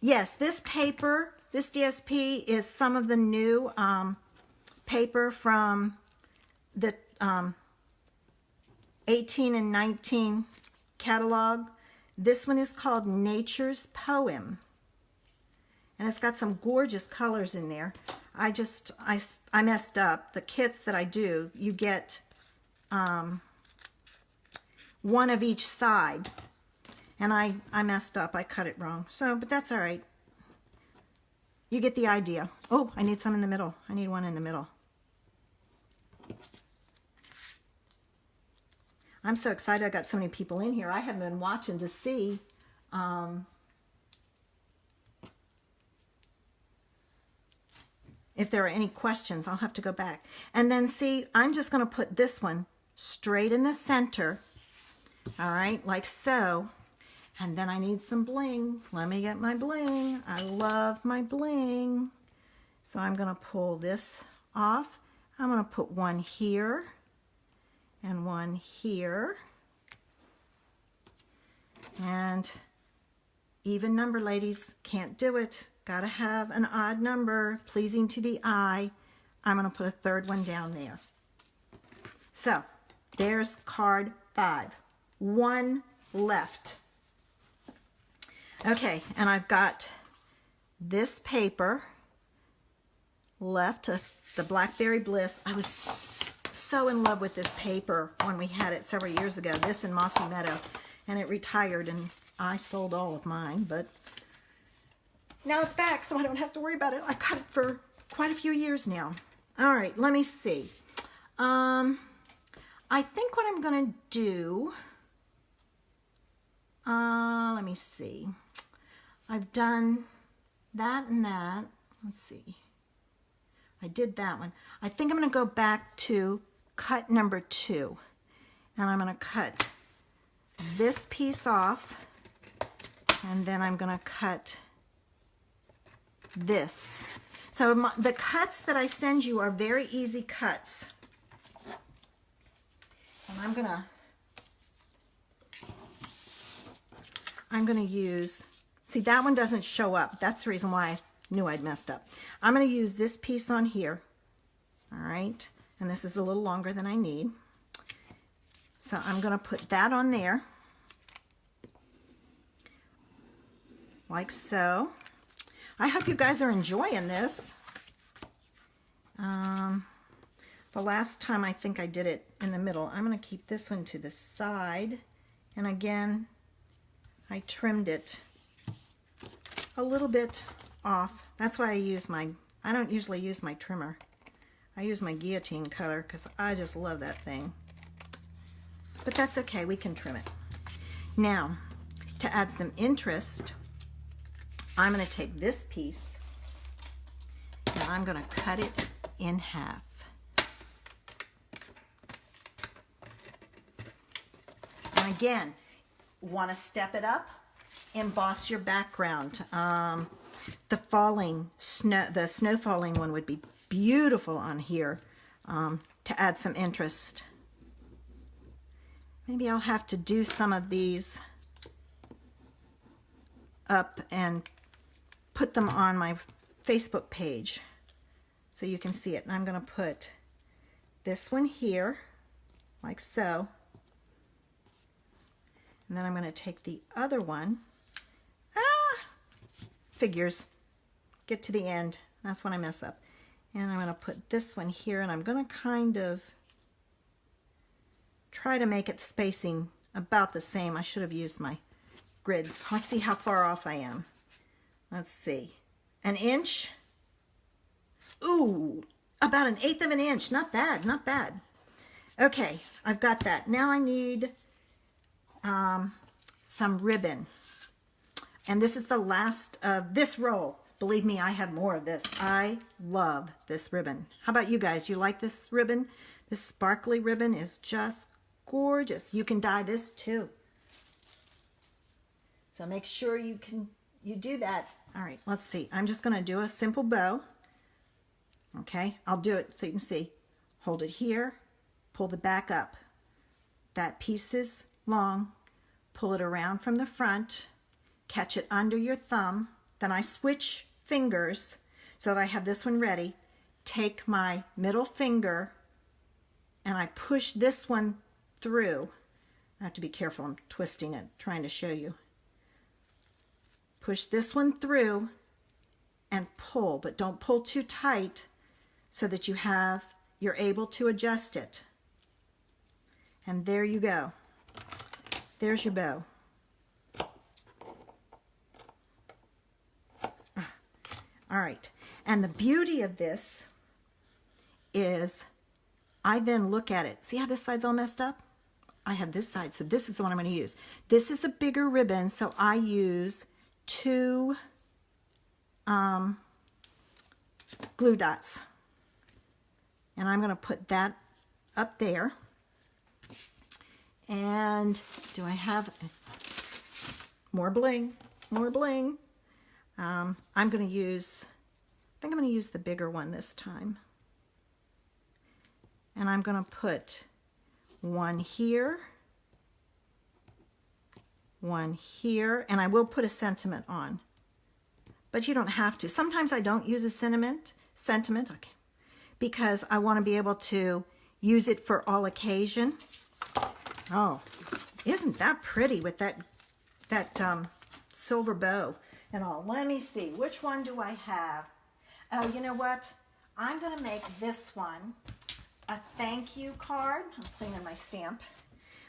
Yes, this paper, this DSP is some of the new paper from the 18 and 19 catalog. This one is called Nature's Poem. And it's got some gorgeous colors in there. I messed up. The kits that I do, you get one of each side. And I messed up. I cut it wrong. So, but that's all right. You get the idea. Oh, I need some in the middle. I need one in the middle. I'm so excited I got so many people in here. I haven't been watching to see if there are any questions. I'll have to go back. And then see, I'm just going to put this one straight in the center. All right, like so. And then I need some bling. Let me get my bling. I love my bling. So I'm going to pull this off. I'm going to put one here and one here. And even number, ladies. Can't do it. Got to have an odd number, pleasing to the eye. I'm going to put a third one down there. So there's card 5. One left. Okay, and I've got this paper left, the Blackberry Bliss. I was so in love with this paper when we had it several years ago, this in Mossy Meadow, and it retired, and I sold all of mine, but now it's back, so I don't have to worry about it. I cut it for quite a few years now. All right, let me see. I think what I'm going to do, let me see. I've done that and that. Let's see. I did that one. I think I'm going to go back to cut number 2. And I'm going to cut this piece off. And then I'm going to cut this. So the cuts that I send you are very easy cuts. And I'm going to use, see, that one doesn't show up. That's the reason why I knew I'd messed up. I'm going to use this piece on here. All right. And this is a little longer than I need. So I'm going to put that on there. Like so. I hope you guys are enjoying this. The last time I think I did it in the middle. I'm going to keep this one to the side. And again, I trimmed it a little bit off. That's why I don't usually use my trimmer. I use my guillotine cutter because I just love that thing. But that's okay, we can trim it. Now, to add some interest, I'm going to take this piece and I'm going to cut it in half. And again, want to step it up, emboss your background. The falling snow, the snow falling one would be beautiful on here to add some interest. Maybe I'll have to do some of these up and put them on my Facebook page so you can see it. And I'm going to put this one here, like so. And then I'm going to take the other one. Figures. Get to the end. That's when I mess up. And I'm going to put this one here, and I'm going to kind of try to make it spacing about the same. I should have used my grid. Let's see how far off I am. Let's see. An inch. Ooh, about 1/8 of an inch. Not bad, not bad. Okay, I've got that. Now I need some ribbon. And this is the last of this roll. Believe me, I have more of this. I love this ribbon. How about you guys? You like this ribbon? This sparkly ribbon is just gorgeous. You can dye this too. So make sure you do that. All right, let's see. I'm just going to do a simple bow. Okay, I'll do it so you can see. Hold it here, pull the back up. That piece is long. Pull it around from the front, catch it under your thumb. Then I switch fingers so that I have this one ready. Take my middle finger and I push this one through. I have to be careful, I'm twisting it, trying to show you. Push this one through and pull, but don't pull too tight so that you're able to adjust it. And there you go. There's your bow. All right, and the beauty of this is I then look at it. See how this side's all messed up? I have this side, so this is the one I'm going to use. This is a bigger ribbon, so I use 2 glue dots. And I'm going to put that up there. And do I have more bling? More bling. I'm going to use, I think I'm going to use the bigger one this time. And I'm going to put one here, one here, and I will put a sentiment on. But you don't have to. Sometimes I don't use a sentiment, okay, because I want to be able to use it for all occasion. Oh, isn't that pretty with that silver bow and all? Let me see, which one do I have? Oh, you know what? I'm going to make this one a thank you card. I'm cleaning my stamp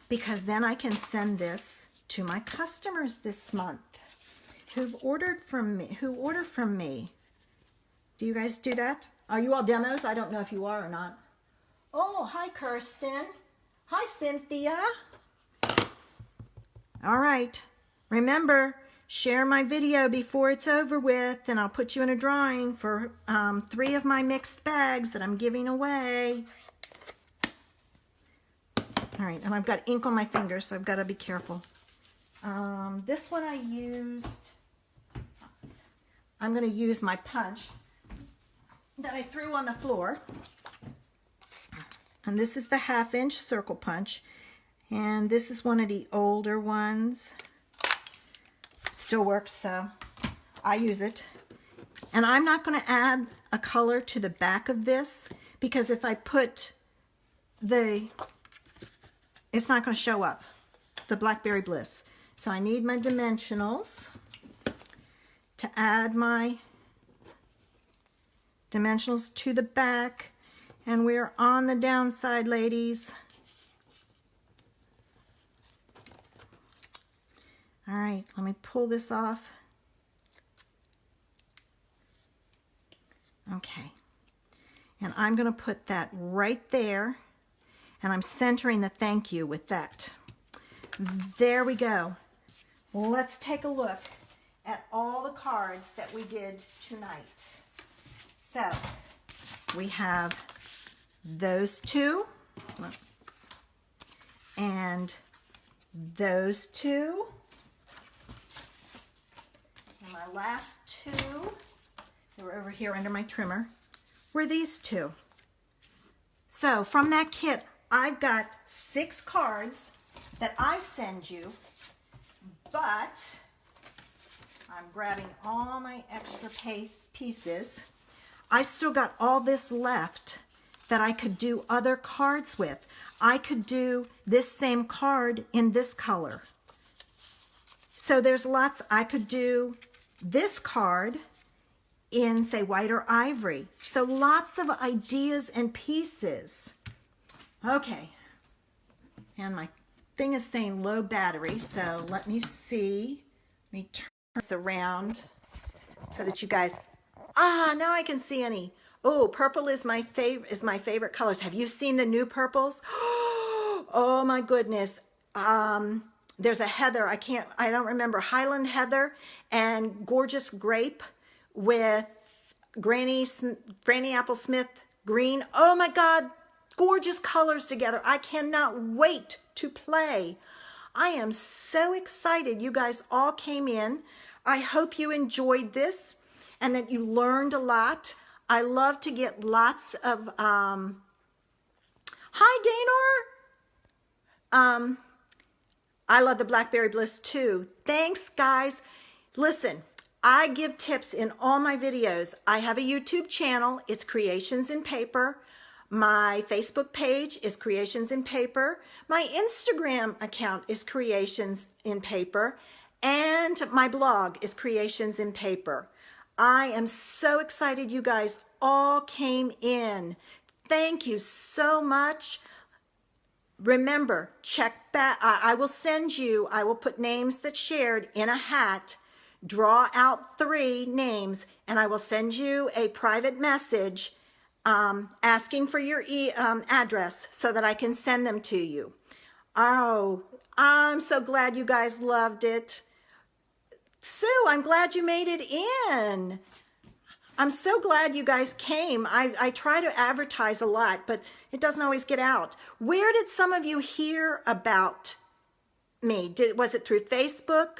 because then I can send this to my customers this month who order from me. Do you guys do that? Are you all demos? I don't know if you are or not. Oh, hi, Kirsten. Hi, Cynthia. All right. Remember, share my video before it's over with, and I'll put you in a drawing for 3 of my mixed bags that I'm giving away. All right, and I've got ink on my fingers, so I've got to be careful. This one I used, I'm going to use my punch that I threw on the floor. And this is the 1/2 inch circle punch. And this is one of the older ones. Still works, so I use it. And I'm not going to add a color to the back of this because if I put it's not going to show up, the Blackberry Bliss. So I need my dimensionals to add my dimensionals to the back. And we're on the downside, ladies. All right, let me pull this off. Okay. And I'm going to put that right there. And I'm centering the thank you with that. There we go. Well, let's take a look at all the cards that we did tonight. So, we have those 2 and those 2. And my last 2, they were over here under my trimmer, were these 2. So from that kit, I've got 6 cards that I send you, but I'm grabbing all my extra pieces. I still got all this left that I could do other cards with. I could do this same card in this color. So there's lots. I could do this card in, say, white or ivory. So lots of ideas and pieces. Okay. And my thing is saying low battery, so let me see. Let me turn this around so that you guys, now I can see any. Oh, purple is my favorite colors. Have you seen the new purples? Oh my goodness. There's a heather, I don't remember, Highland heather and gorgeous grape with Granny Apple Smith green. Oh my God, gorgeous colors together. I cannot wait to play. I am so excited you guys all came in. I hope you enjoyed this and that you learned a lot. I love to get lots of, hi Gaynor. I love the Blackberry Bliss too. Thanks guys. Listen, I give tips in all my videos. I have a YouTube channel. It's Creations in Paper. My Facebook page is Creations in Paper. My Instagram account is Creations in Paper. And my blog is Creations in Paper. I am so excited you guys all came in. Thank you so much. Remember, check back. I will put names that shared in a hat, draw out 3 names, and I will send you a private message asking for your address so that I can send them to you. Oh, I'm so glad you guys loved it. Sue, I'm glad you made it in. I'm so glad you guys came. I try to advertise a lot, but it doesn't always get out. Where did some of you hear about me? Was it through Facebook,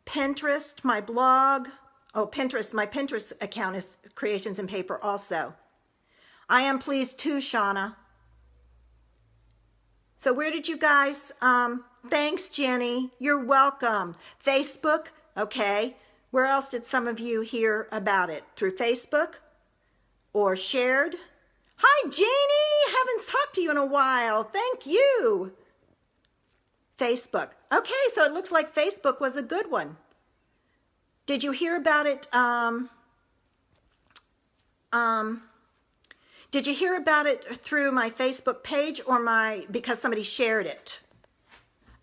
Pinterest, my blog? Oh, Pinterest, my Pinterest account is Creations in Paper also. I am pleased too, Shauna. So where did you guys, thanks Jenny, you're welcome. Facebook, okay. Where else did some of you hear about it? Through Facebook or shared? Hi, Janie. Haven't talked to you in a while. Thank you. Facebook. Okay, so it looks like Facebook was a good one. Did you hear about it? Did you hear about it through my Facebook page or because somebody shared it?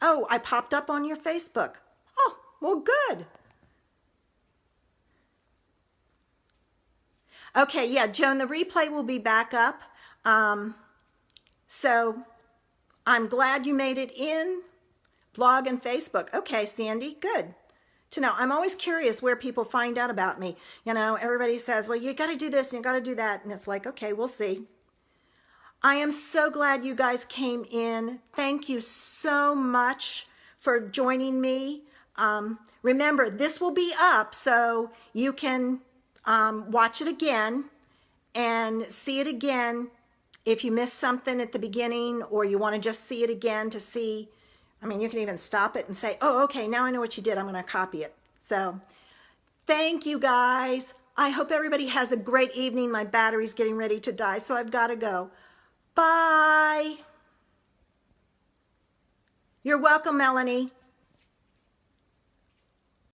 Oh, I popped up on your Facebook. Oh, well, good. Okay, yeah, Joan, the replay will be back up. So I'm glad you made it in blog and Facebook. Okay, Sandy, good to know. I'm always curious where people find out about me. You know, everybody says, well, you got to do this and you got to do that. And it's like, okay, we'll see. I am so glad you guys came in. Thank you so much for joining me. Remember, this will be up so you can watch it again and see it again if you missed something at the beginning or you want to just see it again to see. I mean, you can even stop it and say, oh, okay, now I know what you did. I'm going to copy it. So thank you guys. I hope everybody has a great evening. My battery's getting ready to die, so I've got to go. Bye. You're welcome, Melanie.